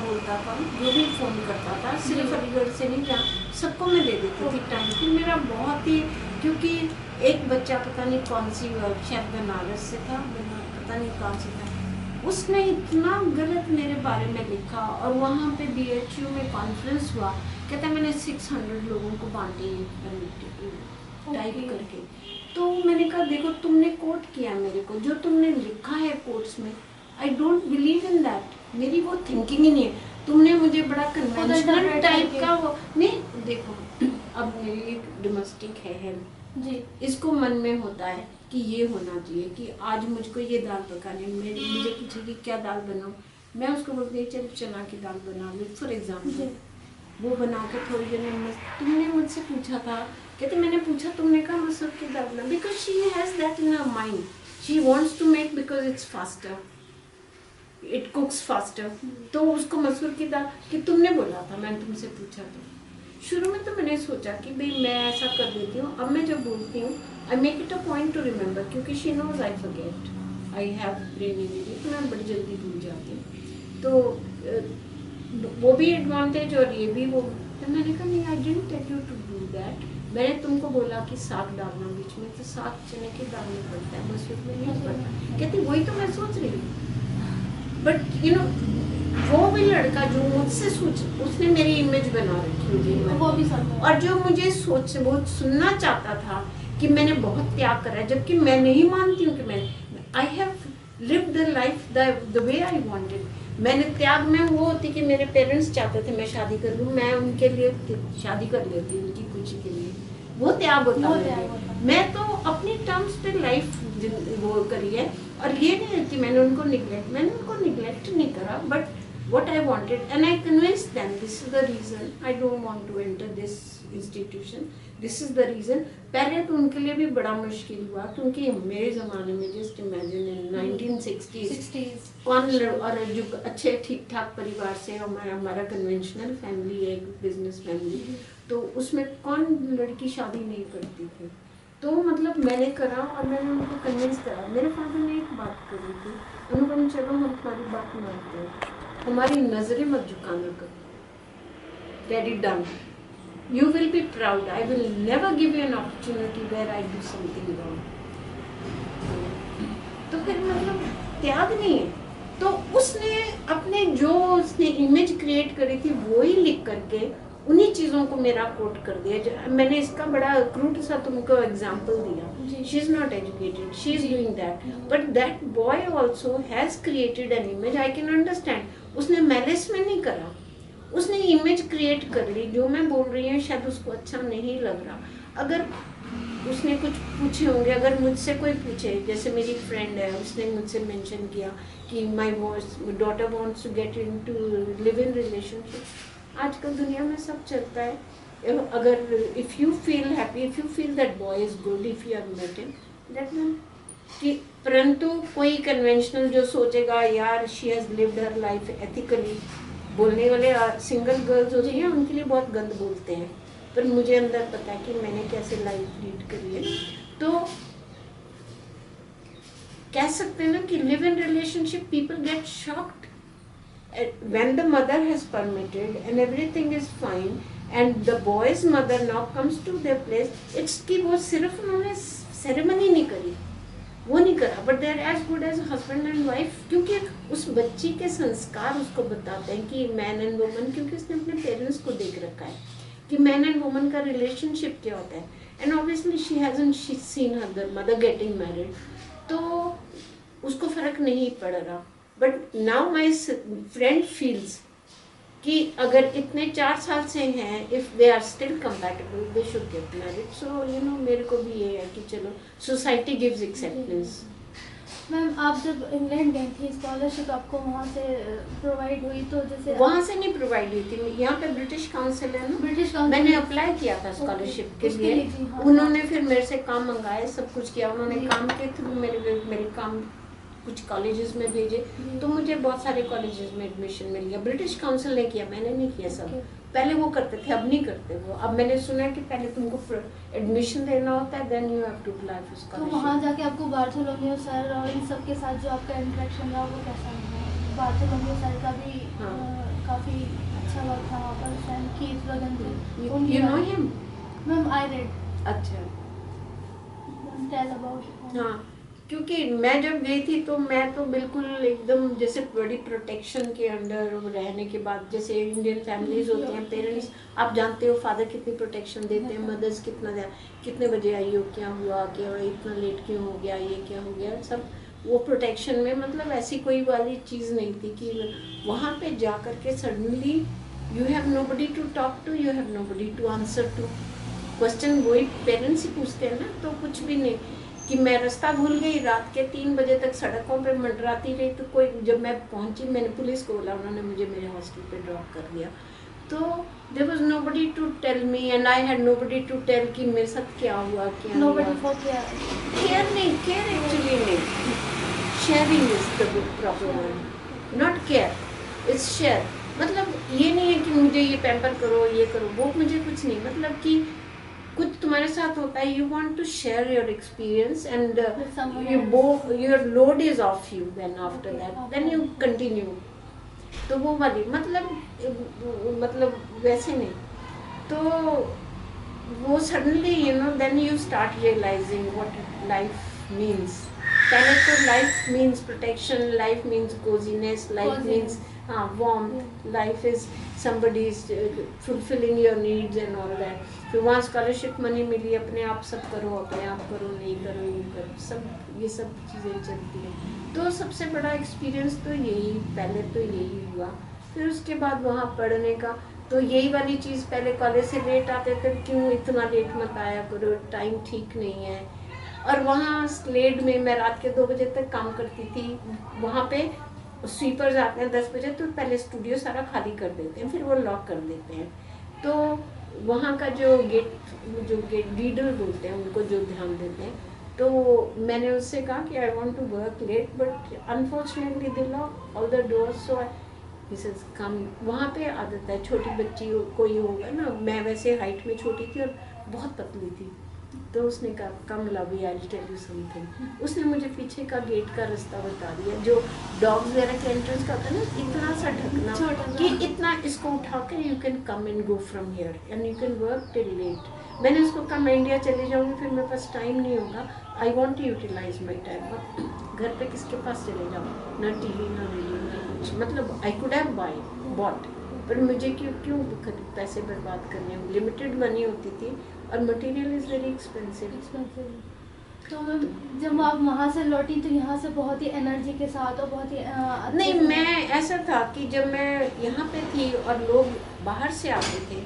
बोलता था, जो भी फ़ोन करता था, सिर्फ अलीगढ़ से नहीं, जहाँ सबको मैं दे देती थी टाइम। फिर मेरा बहुत ही, क्योंकि एक बच्चा पता नहीं कौन सी शायद बनारस से था, पता नहीं कौन से था, उसने इतना गलत मेरे बारे में लिखा। और वहाँ पे BHU में कॉन्फ्रेंस हुआ, कहता मैंने 600 लोगों को बांटी टाइप करके। तो मैंने कहा देखो तुमने कोट किया मेरे को, जो तुमने लिखा है कोट्स में, I don't believe in that, मेरी वो थिंकिंग ही नहीं है। तुमने मुझे बड़ा कन्वेंशनल टाइप का वो नहीं, देखो अब मेरी एक डोमेस्टिक है हेल्थ जी, इसको मन में होता है कि ये होना चाहिए कि आज मुझको ये दाल पकानी है, मुझे पूछे कि क्या दाल बनाऊँ, मैं उसको बोलती चल चना की दाल बना लो फॉर एग्जाम्पल, वो बना के थोड़ी देर में तुमने मुझसे पूछा था, कहते मैंने पूछा, तुमने कहा मसूर की दाल बना, because she has that in her mind, she wants to make because it's faster, it cooks faster. तो उसको मसूर की दाल, कि तुमने बोला था, मैंने तुमसे पूछा तो शुरू में तो मैंने सोचा कि भाई मैं ऐसा कर देती हूँ, अब मैं जब बोलती हूँ I make it a point to remember, क्योंकि she knows I forget, I have brain injury, तो मैं बड़ी जल्दी भूल जाती हूँ। तो वो भी एडवांटेज और ये भी वो, तो मैंने कहा नहीं, I didn't tell you to do that, मैंने तुमको बोला कि साग डालना बीच में, तो साग चने की दाल में पड़ता है, मसूर में नहीं पड़ता। कहती वही तो मैं सोच रही हूँ, बट यू नो वो भी लड़का जो मुझसे सोच, उसने मेरी इमेज बना रखी होगी, वो भी और जो मुझे सोच वो सुनना चाहता था कि मैंने बहुत त्याग करा है, जबकि मैं नहीं मानती हूँ कि मैं I have lived the life the way I wanted. मैंने त्याग में वो होती कि मेरे पेरेंट्स चाहते थे मैं शादी कर लूँ, मैं उनके लिए शादी कर लेती उनकी खुशी के लिए, वो त्याग होता है। मैं तो अपनी टर्म्स पे लाइफ वो करी है, और ये नहीं है कि मैंने उनको निगलेक्ट नहीं करा, but what I wanted, and I convinced them this is the reason I don't want to enter this institution, this is the reason। पहले तो उनके लिए भी बड़ा मुश्किल हुआ, क्योंकि मेरे ज़माने में जस्ट इमेजिन इन 1960s कौन और जो अच्छे ठीक ठाक परिवार से, हमारा कन्वेंशनल फैमिली है, बिजनेस फैमिली, तो उसमें कौन लड़की शादी नहीं करती थी। तो मतलब मैंने करा और मैंने उनको कन्विंस करा। मेरे फादर ने एक बात करी थी, उन्होंने कहा चलो हम तुम्हारी बात मानते हैं, हमारी नजरें मत झुकाना करो, get it done, you will be proud, I will never give you an opportunity where I do something wrong। तो फिर मतलब त्याग नहीं है, तो उसने अपने जो उसने इमेज क्रिएट करी थी वो ही लिख करके उन्हीं चीज़ों को मेरा कोट कर दिया। मैंने इसका बड़ा क्रूट सा तुमको एग्जांपल दिया, she is not educated, she is doing that, but that boy also has created an image, I can understand. उसने मैलिस में नहीं करा, उसने इमेज क्रिएट कर ली, जो मैं बोल रही हूँ शायद उसको अच्छा नहीं लग रहा। अगर उसने कुछ पूछे होंगे, अगर मुझसे कोई पूछे, जैसे मेरी फ्रेंड है उसने मुझसे मेंशन किया कि my daughter wants to get into live in relationship, आजकल दुनिया में सब चलता है। अगर if you feel happy, if you feel that boy is good, if you have met him, that mean कि, परंतु कोई कन्वेंशनल जो सोचेगा यार she has lived her life ethically, बोलने वाले सिंगल गर्ल्स होती हैं उनके लिए बहुत गंद बोलते हैं, पर मुझे अंदर पता है कि मैंने कैसे लाइफ लीड करी है। तो कह सकते हैं ना कि live in relationship, people get shocked when the mother has permitted and everything is fine and the boy's mother now comes to their place, it's कि वो सिर्फ उन्होंने सेरेमनी नहीं करी, वो नहीं करा, but they are as good as husband and wife, क्योंकि उस बच्ची के संस्कार उसको बताते हैं कि मैन एंड वुमन, क्योंकि उसने अपने पेरेंट्स को देख रखा है कि मैन एंड वुमन का रिलेशनशिप क्या होता है, and obviously she hasn't seen her mother getting married, तो उसको फर्क नहीं पड़ रहा। But now my friend feels कि अगर इतने 4 साल से हैं, if they are still compatible, they should get married. So you know मेरे को भी ये है कि चलो सोसाइटी गिव्स एक्सेप्टेंस। मैम आप जब इंग्लैंड गई थी, स्कॉलरशिप आपको वहाँ से प्रोवाइड हुई, तो जैसे वहाँ से नहीं प्रोवाइड हुई थी, यहाँ पे ब्रिटिश काउंसिल है ना, ब्रिटिश काउंसिल मैंने अप्लाई किया था स्कॉलरशिप के लिए, उन्होंने फिर मेरे से काम मंगाए, सब कुछ किया उन्होंने, काम के थ्रू मेरे काम कुछ कॉलेजेस में भेजे, तो मुझे बहुत सारे कॉलेजेस में एडमिशन मिल गया। ब्रिटिश काउंसिल ने किया, मैंने नहीं किया सब, पहले वो करते थे, अब नहीं करते वो। अब मैंने सुना है कि पहले तुमको एडमिशन देना होता है, then you have to apply for scholarship. तो वहाँ जाके आपको बार्थोलोमेव सर और इन सब के साथ जो आपका इंटरेक्शन रहा वो कैसा रहा? बार्थोलोमेव सर का भी Keith Vaganti. You know him? Ma'am, I read. अच्छा Ma'am, tell about it. हाँ, क्योंकि मैं जब गई थी तो मैं तो बिल्कुल एकदम जैसे बड़ी प्रोटेक्शन के अंडर रहने के बाद, जैसे इंडियन फैमिलीज होते हैं, पेरेंट्स आप जानते हो फादर कितनी प्रोटेक्शन देते हैं, मदर्स कितने बजे आई हो, क्या हुआ, क्या इतना लेट क्यों हो गया, ये क्या हो गया, सब वो प्रोटेक्शन में, मतलब ऐसी कोई वाली चीज़ नहीं थी कि वहाँ पे जा कर के suddenly you have nobody to talk to, you have nobody to answer to question, वही पेरेंट्स ही पूछते हैं ना, तो कुछ भी नहीं कि मैं रास्ता भूल गई, रात के 3 बजे तक सड़कों पे मंडराती रही, तो कोई, जब मैं पहुंची मैंने पुलिस को बोला, उन्होंने मुझे मेरे हॉस्टल पे ड्रॉप कर दिया, तो there was nobody to tell me and I had nobody to tell कि मेरे साथ क्या हुआ, क्या Nobody हुआ। for care. केयर नहीं, केयर एक्चुअली नहीं, sharing is the proper word, not care, its share. मतलब ये नहीं है कि मुझे ये पैम्पर करो, ये करो, वो मुझे कुछ नहीं, मतलब कि कुछ तुम्हारे साथ होता है, you want to share your experience and your load is off you, then after that then you continue, तो वो वाली मतलब वैसे नहीं, तो वो suddenly you know then you start realising what life means. पहले तो life means protection, life means cosiness, life means warmth, life is somebody's fulfilling your needs and all that। फिर वहाँ स्कॉलरशिप मनी मिली, अपने आप सब करो, अपने आप करो, नहीं करो, ये करो, सब ये सब चीज़ें चलती हैं। तो सबसे बड़ा एक्सपीरियंस तो यही, पहले तो यही हुआ। फिर उसके बाद वहाँ पढ़ने का तो यही वाली चीज़, पहले कॉलेज से लेट आते थे, क्यों इतना लेट मत आया करो, टाइम ठीक नहीं है। और वहाँ स्लेड में मैं रात के 2 बजे तक काम करती थी, वहाँ पे स्वीपर्स आते हैं 10 बजे, तो पहले स्टूडियो सारा खाली कर देते हैं, फिर वो लॉक कर देते हैं। तो वहाँ का जो गेट रीडर बोलते हैं, उनको जो ध्यान देते हैं, तो मैंने उससे कहा कि I want to work late but unfortunately they lock all the doors, so he says come. वहाँ पे आदत है, छोटी बच्ची कोई होगा ना, मैं वैसे हाइट में छोटी थी और बहुत पतली थी, तो उसने कहा come lovey, I will tell you something. उसने मुझे पीछे का गेट का रास्ता बता दिया, जो डॉग्स वगैरह के एंट्रेंस का होता है ना, इतना सा ढकना कि इतना इसको उठा कर you can come and go from here and you can work till late. मैंने उसको कहा मैं इंडिया चली जाऊँगी, फिर मेरे पास टाइम नहीं होगा, I want to utilise my time. घर पे किसके पास चले जाओ, ना टीवी ना रेडियो ना कुछ, मतलब आई कुड हैव बॉट, पर मुझे क्यों पैसे बर्बाद करने, लिमिटेड मनी होती थी और मटेरियल इज़ वेरी एक्सपेंसिव। तो मैम जब आप वहाँ से लौटी तो यहाँ से बहुत ही एनर्जी के साथ और बहुत ही नहीं, मैं ऐसा था कि जब मैं यहाँ पे थी और लोग बाहर से आते थे,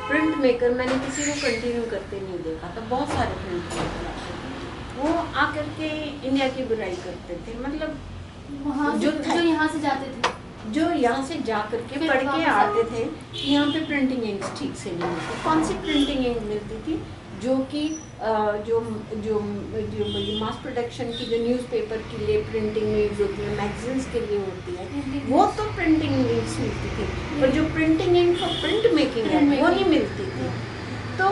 प्रिंट मेकर मैंने किसी को कंटिन्यू करते नहीं देखा था, बहुत सारे प्रिंट मेकर आते थे, वो आकर के इंडिया की बुराई करते थे, मतलब वहाँ जो यहाँ से जाते थे, जो यहाँ से जा करके पढ़ के आते थे, यहाँ पे प्रिंटिंग इंक्स ठीक से नहीं मिलती। कौन सी प्रिंटिंग इंक मिलती थी, जो कि जो मास प्रोडक्शन की, जो न्यूज़पेपर के लिए प्रिंटिंग में यूज होती है, मैगजीन्स के लिए होती है, वो तो प्रिंटिंग इंक्स मिलती थी, पर जो printing ink for print making है वो नहीं मिलती थी। तो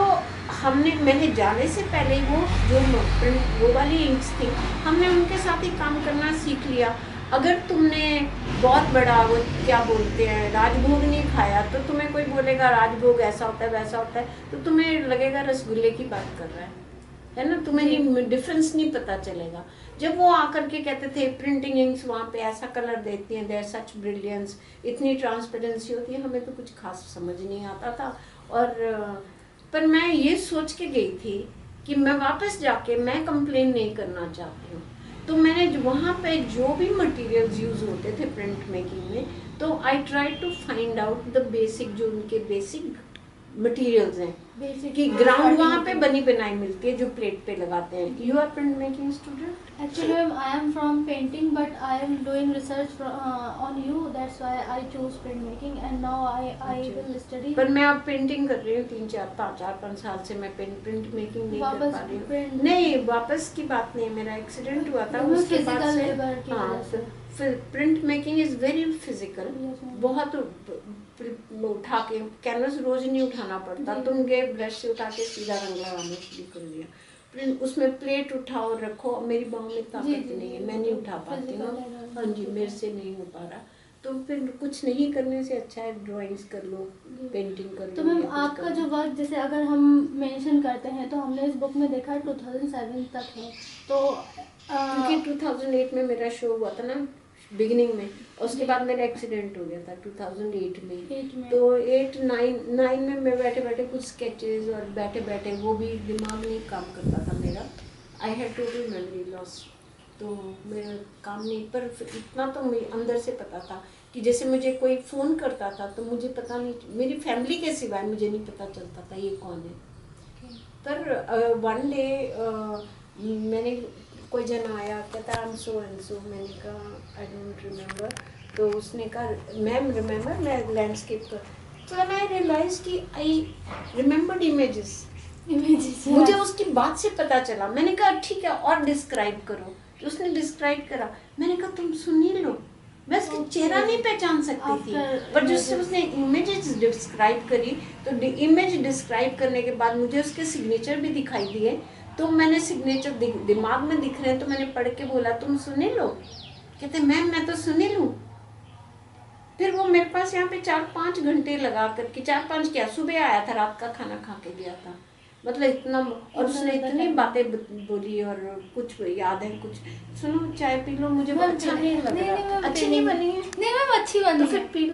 मैंने जाने से पहले वो वाली इंक्स थी, हमने उनके साथ ही काम करना सीख लिया। अगर तुमने बहुत बड़ा, वो क्या बोलते हैं, राजभोग नहीं खाया, तो तुम्हें कोई बोलेगा राजभोग ऐसा होता है वैसा होता है, तो तुम्हें लगेगा रसगुल्ले की बात कर रहा है ना, तुम्हें डिफरेंस नहीं पता चलेगा। जब वो आकर के कहते थे प्रिंटिंग इंक्स वहाँ पे ऐसा कलर देती हैं, देयर सच ब्रिलियंस, इतनी ट्रांसपेरेंसी होती है, हमें तो कुछ खास समझ नहीं आता था। और पर मैं ये सोच के गई थी कि मैं वापस जाके मैं कंप्लेन नहीं करना चाहती हूँ, तो मैंने वहाँ पे जो भी मटेरियल्स यूज़ होते थे प्रिंट मेकिंग में, तो I try to find out the basic, जो उनके बेसिक मटेरियल्स हैं, कि ग्राउंड वहाँ पे बनी बनाई मिलती है जो प्लेट पे लगाते हैं। You are print making student? Actually, ma'am, I am from painting, but I am doing research on you. That's why I chose printmaking, and now I will study. पर मैं अब पेंटिंग कर रही हूँ 3-4-5 साल से, मैं प्रिंट मेकिंग नहीं कर पा रही हूँ। नहीं, वापस की बात नहीं, मेरा एक्सीडेंट हुआ था, उसके बाद से हाँ, print making is very physical, बहुत उठा के कैनवस रोज नहीं उठाना पड़ता, तुम गए ब्रश से उठा के सीधा रंग लगाना शुरू कर दिया, उसमें प्लेट उठाओ रखो, मेरी बाहों में ताकत नहीं है, मैं नहीं उठा पाती हूँ, हाँ जी, मेरे से नहीं हो पा रहा। तो फिर कुछ नहीं करने से अच्छा है ड्राइंग्स कर लो, पेंटिंग कर लो। तो मैम या कुछ आपका कर जो लो। वर्क जैसे अगर हम मेंशन करते हैं तो हमने इस बुक में देखा 2007 तक है, तो क्योंकि 2008 में मेरा शो हुआ था ना बिगिनिंग में, उसके जी। बाद मेरा एक्सीडेंट हो गया था 2008 में। 8 में। तो 8 9 में मैं बैठे बैठे कुछ स्केचेस और बैठे बैठे वो भी दिमाग नहीं काम करता था मेरा। I had total memory loss. तो मेरा काम नहीं, पर इतना तो मुझे अंदर से पता था कि जैसे मुझे कोई फ़ोन करता था तो मुझे पता नहीं, मेरी फैमिली के सिवाय मुझे नहीं पता चलता था ये कौन है। पर वन डे मैंने कोई जना आया, कहता I am so and so, मैंने कहा आई डोंट रिमेम्बर। तो उसने कहा मैम रिमेम्बर, मैं लैंडस्केप कर। तो आई रियलाइज कि आई रिमेम्बर्ड इमेजेस। मुझे उसकी बात से पता चला। मैंने कहा ठीक है और डिस्क्राइब करो। तो उसने डिस्क्राइब करा। मैंने कहा तुम सुन ही लो। मैं उसका चेहरा नहीं पहचान सकती थी, पर जिससे उसने इमेजेस डिस्क्राइब करी, तो इमेज डिस्क्राइब करने के बाद मुझे उसके सिग्नेचर भी दिखाई दिए। तो मैंने सिग्नेचर दिमाग में दिख रहे हैं, तो मैंने पढ़ के बोला तुम सुन ही लो। कहते मैम मैं तो सुन ही लूँ। फिर वो मेरे पास यहाँ पे 4-5 घंटे लगा करके, 4-5 क्या, सुबह आया था, रात का खाना खा के गया था। मतलब इतना, और उसने इतनी बातें बोली और कुछ याद है कुछ। सुनो चाय पी लो, मुझे अच्छा नहीं लग रहा। अच्छी नहीं बनी है। नहीं मैम अच्छी बनी तो है। फिर पी